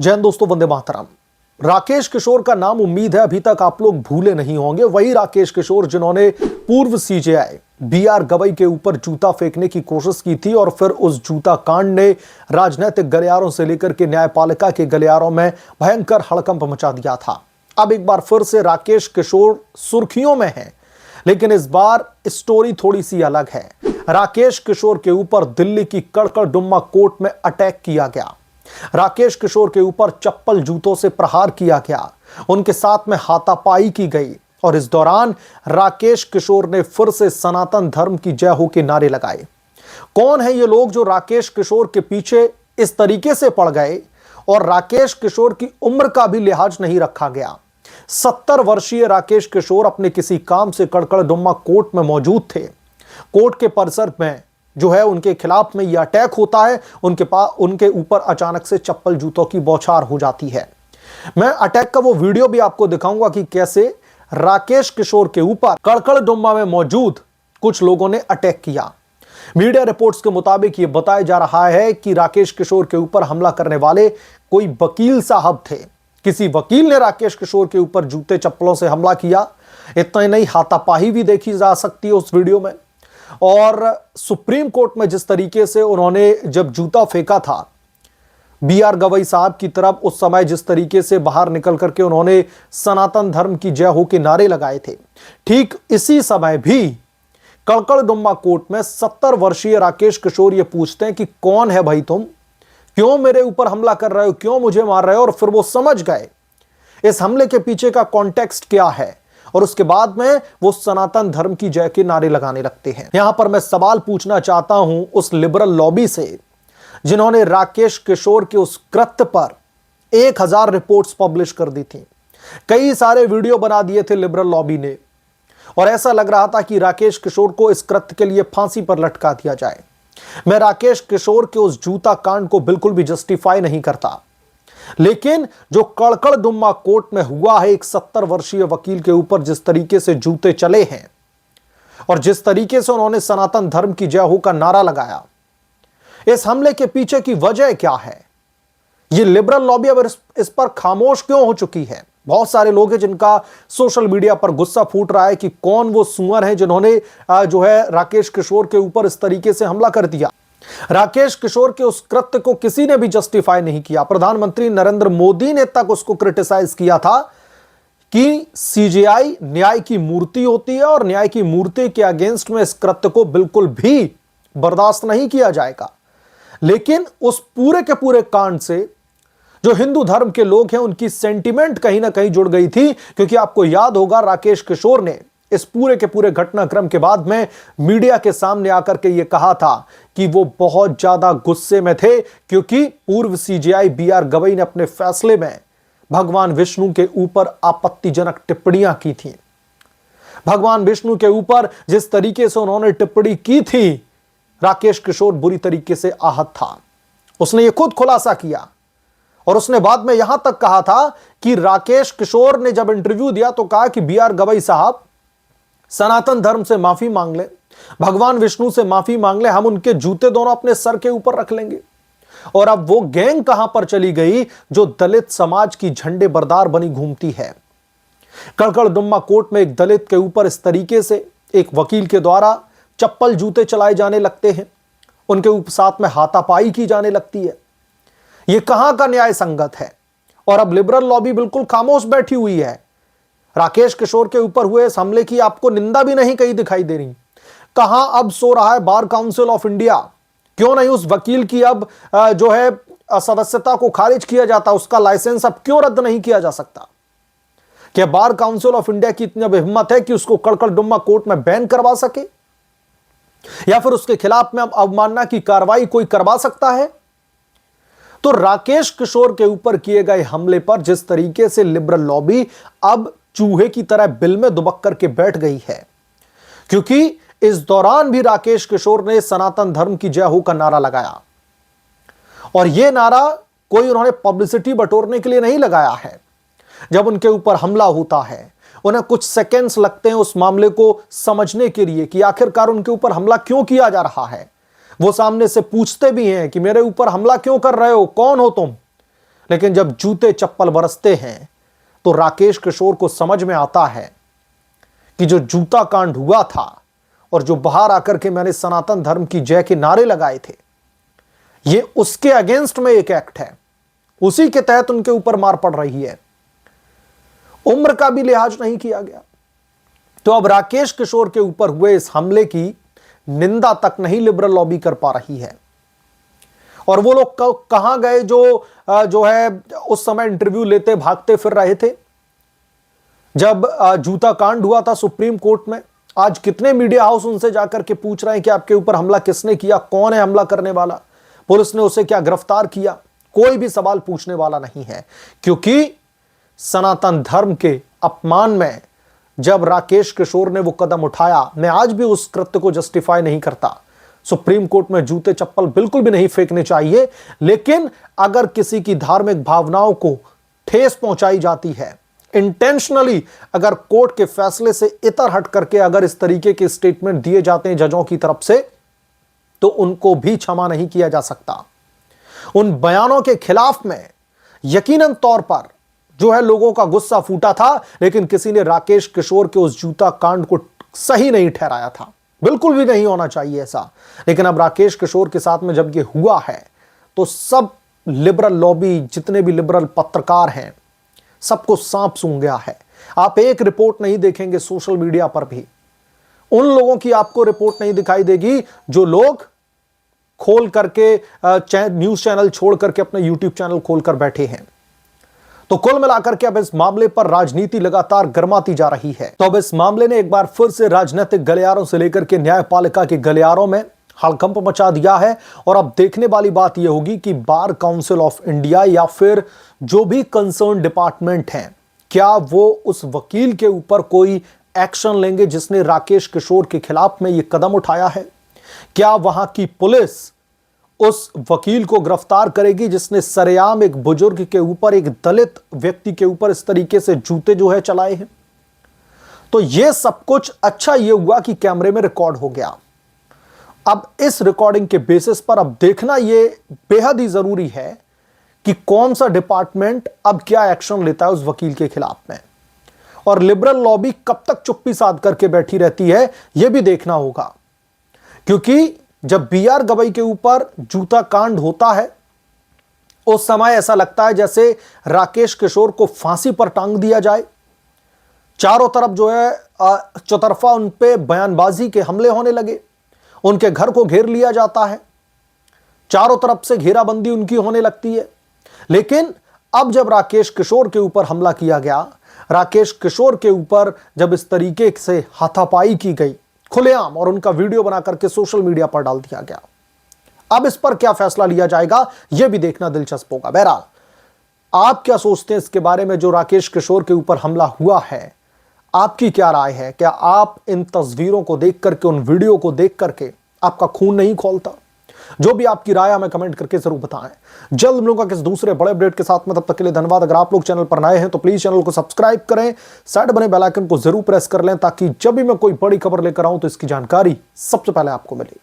जय हिंद दोस्तों, वंदे मातरम। राकेश किशोर का नाम उम्मीद है अभी तक आप लोग भूले नहीं होंगे। वही राकेश किशोर जिन्होंने पूर्व सीजेआई बीआर गवई के ऊपर जूता फेंकने की कोशिश की थी और फिर उस जूता कांड ने राजनीतिक गलियारों से लेकर के न्यायपालिका के गलियारों में भयंकर हड़कंप मचा दिया था। अब एक बार फिर से राकेश किशोर सुर्खियों में है, लेकिन इस बार स्टोरी थोड़ी सी अलग है। राकेश किशोर के ऊपर दिल्ली की कड़कड़डुम्मा कोर्ट में अटैक किया गया। राकेश किशोर के ऊपर चप्पल जूतों से प्रहार किया गया, उनके साथ में हाथापाई की गई और इस दौरान राकेश किशोर ने फिर से सनातन धर्म की जय हो के नारे लगाए। कौन है ये लोग जो राकेश किशोर के पीछे इस तरीके से पड़ गए? और राकेश किशोर की उम्र का भी लिहाज नहीं रखा गया। 70 वर्षीय राकेश किशोर अपने किसी काम से कड़कड़डुम्मा कोर्ट में मौजूद थे। कोर्ट के परिसर में जो है उनके खिलाफ में यह अटैक होता है। उनके ऊपर अचानक से चप्पल जूतों की बौछार हो जाती है। मैं अटैक का वो वीडियो भी आपको दिखाऊंगा कि कैसे राकेश किशोर के ऊपर कड़कड़डुम्मा में मौजूद कुछ लोगों ने अटैक किया। मीडिया रिपोर्ट्स के मुताबिक यह बताया जा रहा है कि राकेश किशोर के ऊपर हमला करने वाले कोई वकील साहब थे। किसी वकील ने राकेश किशोर के ऊपर जूते चप्पलों से हमला किया। इतना ही नहीं, हाथापाई भी देखी जा सकती है उस वीडियो में। और सुप्रीम कोर्ट में जिस तरीके से उन्होंने जब जूता फेंका था बीआर गवई साहब की तरफ, उस समय जिस तरीके से बाहर निकल करके उन्होंने सनातन धर्म की जय हो के नारे लगाए थे, ठीक इसी समय भी कड़कड़डुम्मा कोर्ट में 70 वर्षीय राकेश किशोर ये पूछते हैं कि कौन है भाई तुम, क्यों मेरे ऊपर हमला कर रहे हो, क्यों मुझे मार रहे हो? और फिर वो समझ गए इस हमले के पीछे का कॉन्टेक्स्ट क्या है और उसके बाद में वो सनातन धर्म की जय के नारे लगाने लगते हैं। यहां पर मैं सवाल पूछना चाहता हूं उस लिबरल लॉबी से जिन्होंने राकेश किशोर के उस कृत्य पर 1000 रिपोर्ट्स पब्लिश कर दी थी। कई सारे वीडियो बना दिए थे लिबरल लॉबी ने और ऐसा लग रहा था कि राकेश किशोर को इस कृत्य के लिए फांसी पर लटका दिया जाए। मैं राकेश किशोर के उस जूता कांड को बिल्कुल भी जस्टिफाई नहीं करता, लेकिन जो कड़कड़डुम्मा कोर्ट में हुआ है, एक 70 वर्षीय वकील के ऊपर जिस तरीके से जूते चले हैं और जिस तरीके से उन्होंने सनातन धर्म की जय हो का नारा लगाया, इस हमले के पीछे की वजह क्या है? ये लिबरल लॉबी अब इस पर खामोश क्यों हो चुकी है? बहुत सारे लोग हैं जिनका सोशल मीडिया पर गुस्सा फूट रहा है कि कौन वो सुअर है जिन्होंने जो है राकेश किशोर के ऊपर इस तरीके से हमला कर दिया। राकेश किशोर के उस कृत्य को किसी ने भी जस्टिफाई नहीं किया। प्रधानमंत्री नरेंद्र मोदी ने तक उसको क्रिटिसाइज किया था कि सीजेआई न्याय की मूर्ति होती है और न्याय की मूर्ति के अगेंस्ट में इस कृत्य को बिल्कुल भी बर्दाश्त नहीं किया जाएगा। लेकिन उस पूरे के पूरे कांड से जो हिंदू धर्म के लोग हैं उनकी सेंटिमेंट कहीं ना कहीं जुड़ गई थी, क्योंकि आपको याद होगा राकेश किशोर ने इस पूरे के पूरे घटनाक्रम के बाद में मीडिया के सामने आकर के यह कहा था कि वो बहुत ज्यादा गुस्से में थे क्योंकि पूर्व सीजेआई बीआर गवई ने अपने फैसले में भगवान विष्णु के ऊपर आपत्तिजनक टिप्पणियां की थी। भगवान विष्णु के ऊपर जिस तरीके से उन्होंने टिप्पणी की थी, राकेश किशोर बुरी तरीके से आहत था। उसने यह खुद खुलासा किया और उसने बाद में यहां तक कहा था कि राकेश किशोर ने जब इंटरव्यू दिया तो कहा कि बीआर गवई साहब सनातन धर्म से माफी मांग ले, भगवान विष्णु से माफी मांग ले, हम उनके जूते दोनों अपने सर के ऊपर रख लेंगे। और अब वो गैंग कहां पर चली गई जो दलित समाज की झंडे बरदार बनी घूमती है। कड़कड़डुम्मा कोर्ट में एक दलित के ऊपर इस तरीके से एक वकील के द्वारा चप्पल जूते चलाए जाने लगते हैं, उनके साथ में हाथापाई की जाने लगती है। यह कहां का न्याय संगत है? और अब लिबरल लॉबी बिल्कुल खामोश बैठी हुई है। राकेश किशोर के ऊपर हुए इस हमले की आपको निंदा भी नहीं कहीं दिखाई दे रही। कहां अब सो रहा है बार काउंसिल ऑफ इंडिया? क्यों नहीं उस वकील की अब जो है सदस्यता को खारिज किया जाता, उसका लाइसेंस अब क्यों रद्द नहीं किया जा सकता? क्या बार काउंसिल ऑफ इंडिया की इतनी हिम्मत है कि उसको कड़कड़डुम्मा कोर्ट में बैन करवा सके, या फिर उसके खिलाफ में अब अवमानना की कार्रवाई कोई करवा सकता है? तो राकेश किशोर के ऊपर किए गए हमले पर जिस तरीके से लिबरल लॉबी अब चूहे की तरह बिल में दुबक करके बैठ गई है, क्योंकि इस दौरान भी राकेश किशोर ने सनातन धर्म की जय हो का नारा लगाया और यह नारा कोई उन्होंने पब्लिसिटी बटोरने के लिए नहीं लगाया है। जब उनके ऊपर हमला होता है उन्हें कुछ सेकेंड्स लगते हैं उस मामले को समझने के लिए कि आखिरकार उनके ऊपर हमला क्यों किया जा रहा है। वो सामने से पूछते भी हैं कि मेरे ऊपर हमला क्यों कर रहे हो, कौन हो तुम? लेकिन जब जूते चप्पल बरसते हैं तो राकेश किशोर को समझ में आता है कि जो जूता कांड हुआ था और जो बाहर आकर के मैंने सनातन धर्म की जय के नारे लगाए थे, ये उसके अगेंस्ट में एक एक्ट है, उसी के तहत उनके ऊपर मार पड़ रही है। उम्र का भी लिहाज नहीं किया गया। तो अब राकेश किशोर के ऊपर हुए इस हमले की निंदा तक नहीं लिबरल लॉबी कर पा रही है। और वो लोग कहां गए जो है उस समय इंटरव्यू लेते भागते फिर रहे थे जब जूता कांड हुआ था सुप्रीम कोर्ट में। आज कितने मीडिया हाउस उनसे जाकर के पूछ रहे हैं कि आपके ऊपर हमला किसने किया, कौन है हमला करने वाला, पुलिस ने उसे क्या गिरफ्तार किया। कोई भी सवाल पूछने वाला नहीं है, क्योंकि सनातन धर्म के अपमान में जब राकेश किशोर ने वो कदम उठाया, मैं आज भी उस कृत्य को जस्टिफाई नहीं करता। सुप्रीम कोर्ट में जूते चप्पल बिल्कुल भी नहीं फेंकने चाहिए, लेकिन अगर किसी की धार्मिक भावनाओं को ठेस पहुंचाई जाती है इंटेंशनली, अगर कोर्ट के फैसले से इतर हट करके अगर इस तरीके के स्टेटमेंट दिए जाते हैं जजों की तरफ से, तो उनको भी क्षमा नहीं किया जा सकता। उन बयानों के खिलाफ में यकीनन तौर पर जो है लोगों का गुस्सा फूटा था, लेकिन किसी ने राकेश किशोर के उस जूता कांड को सही नहीं ठहराया था। बिल्कुल भी नहीं होना चाहिए ऐसा। लेकिन अब राकेश किशोर के साथ में जब ये हुआ है तो सब लिबरल लॉबी, जितने भी लिबरल पत्रकार हैं, सबको सांप सूंघ गया है। आप एक रिपोर्ट नहीं देखेंगे सोशल मीडिया पर भी, उन लोगों की आपको रिपोर्ट नहीं दिखाई देगी जो लोग खोल करके न्यूज चैनल छोड़ करके अपने यूट्यूब चैनल खोलकर बैठे हैं। तो कुल मिलाकर के अब इस मामले पर राजनीति लगातार गर्माती जा रही है। तो अब इस मामले ने एक बार फिर से राजनीतिक गलियारों से लेकर के न्यायपालिका के गलियारों में हड़कंप मचा दिया है। और अब देखने वाली बात यह होगी कि बार काउंसिल ऑफ इंडिया या फिर जो भी कंसर्न डिपार्टमेंट हैं, क्या वो उस वकील के ऊपर कोई एक्शन लेंगे जिसने राकेश किशोर के खिलाफ में यह कदम उठाया है। क्या वहां की पुलिस उस वकील को गिरफ्तार करेगी जिसने सरेआम एक बुजुर्ग के ऊपर, एक दलित व्यक्ति के ऊपर इस तरीके से जूते जो है चलाए हैं। तो यह सब कुछ अच्छा यह हुआ कि कैमरे में रिकॉर्ड हो गया। अब इस रिकॉर्डिंग के बेसिस पर अब देखना यह बेहद ही जरूरी है कि कौन सा डिपार्टमेंट अब क्या एक्शन लेता है उस वकील के खिलाफ में। और लिबरल लॉबी कब तक चुप्पी साध करके बैठी रहती है यह भी देखना होगा, क्योंकि जब बीआर गवई के ऊपर जूता कांड होता है उस समय ऐसा लगता है जैसे राकेश किशोर को फांसी पर टांग दिया जाए। चारों तरफ जो है चौतरफा उन पे बयानबाजी के हमले होने लगे, उनके घर को घेर लिया जाता है, चारों तरफ से घेराबंदी उनकी होने लगती है। लेकिन अब जब राकेश किशोर के ऊपर हमला किया गया, राकेश किशोर के ऊपर जब इस तरीके से हाथापाई की गई खुलेआम और उनका वीडियो बना करके सोशल मीडिया पर डाल दिया गया, अब इस पर क्या फैसला लिया जाएगा यह भी देखना दिलचस्प होगा। बहरहाल आप क्या सोचते हैं इसके बारे में, जो राकेश किशोर के ऊपर हमला हुआ है, आपकी क्या राय है? क्या आप इन तस्वीरों को देख करके, उन वीडियो को देख करके आपका खून नहीं खौलता? जो भी आपकी राय हमें कमेंट करके जरूर बताएं। जल्द मिलूंगा किसी दूसरे बड़े अपडेट के साथ में, तब तक के लिए धन्यवाद। अगर आप लोग चैनल पर नए हैं तो प्लीज चैनल को सब्सक्राइब करें, साइड बने बेल आइकन को जरूर प्रेस कर लें ताकि जब भी मैं कोई बड़ी खबर लेकर आऊं तो इसकी जानकारी सबसे पहले आपको मिले।